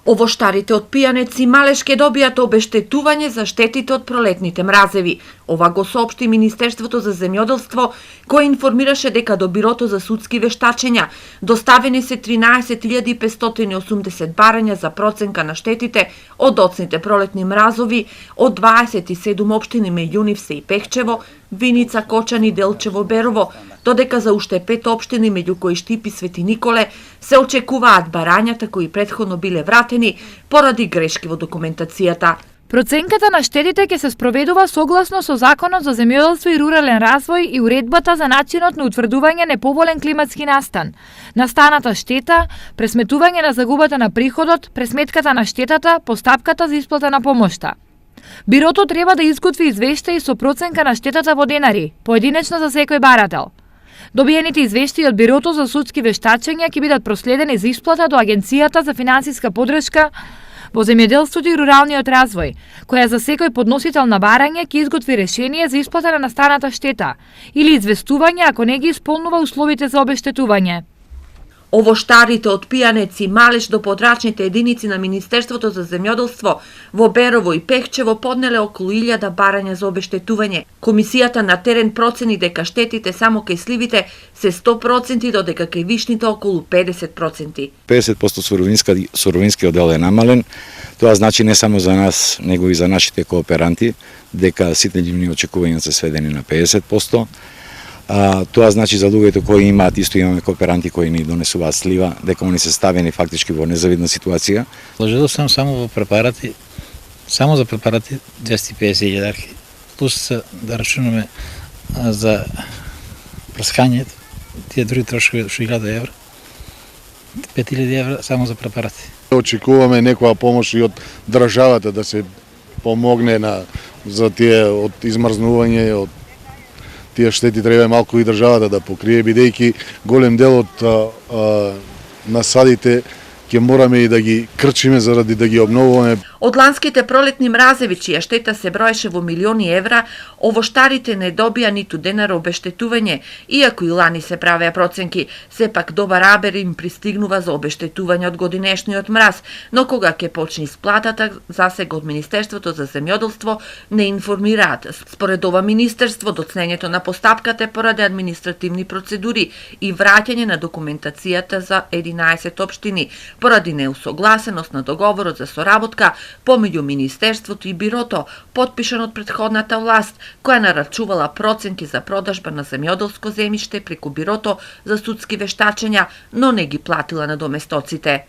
Овоштарите од Пијанец и Малеш ке добијат обештетување за штетите од пролетните мразеви. Ова го соопшти Министерството за земјоделство, кој информираше дека до Бирото за судски вештачења доставени се 13.580 барања за проценка на штетите од доцните пролетни мразови од 27 општини меѓу нив се и Пехчево, Виница, Кочани, Делчево, Берово, додека за уште 5 општини меѓу кои Штип и Свети Николе се очекуваат барањата кои претходно биле вратени поради грешки во документацијата. Проценката на штетите ќе се спроведува согласно со Законот за земјоделство и рурален развој и уредбата за начинот на утврдување неповолен климатски настан, настаната штета, пресметување на загубата на приходот, пресметката на штетата, постапката за исплата на помошта. Бирото треба да изготви извештаи со проценка на штетата во денари, поединечно за секој барател. Добиените извештаи од Бирото за судски вештачења ќе бидат проследени за исплата до Агенцијата за финансиска поддршка во земјоделството и руралниот развој, која за секој подносител на барање ќе изготви решение за исплата на настаната штета или известување ако не ги исполнува условите за обештетување. Овоштарите од Пијанец и Малеш до подрачните единици на Министерството за земјоделство во Берово и Пехчево поднеле околу 1000 барања за обештетување. Комисијата на терен процени дека штетите само кај сливите се 100%, додека кај вишните околу 50%. 50% суровинскиот дел е намален. Тоа значи не само за нас, него и за нашите кооперанти, дека сите нивни очекувања се сведени на 50%. Тоа значи за луѓето кои имаат, исто имаме кооперанти кои ни донесуваат слива, дека они се ставени фактички во незавидна ситуација. Вложил сам само во препарати, само за препарати 250.000, плюс да рачунаме за прскањето, тие други трошкови 1000 евра, 5000 евра само за препарати. Очекуваме некоја помош и од државата да се помогне за тие од измрзнување, од тие штети треба малку и државата да покрие, бидејќи голем дел од насадите ќе мораме и да ги крчиме заради да ги обновуваме. Од ланските пролетни мразеви, чија штета се броеше во милиони евра, овоштарите не добија ниту денар обештетување, иако и лани се правеа проценки. Сепак добар абер им пристигнува за обештетување од годинешниот мраз, но кога ќе почне исплатата, засега од Министерството за земјоделство не информираат. Според ова министерство, доцнењето на постапката е поради административни процедури и враќање на документацијата за 11 општини, поради неусогласеност на договорот за соработка помеѓу Министерството и Бирото, потпишан од претходната власт, која нарачувала проценки за продажба на земјоделско земјиште преку Бирото за судски вештачења, но не ги платила на доместоците.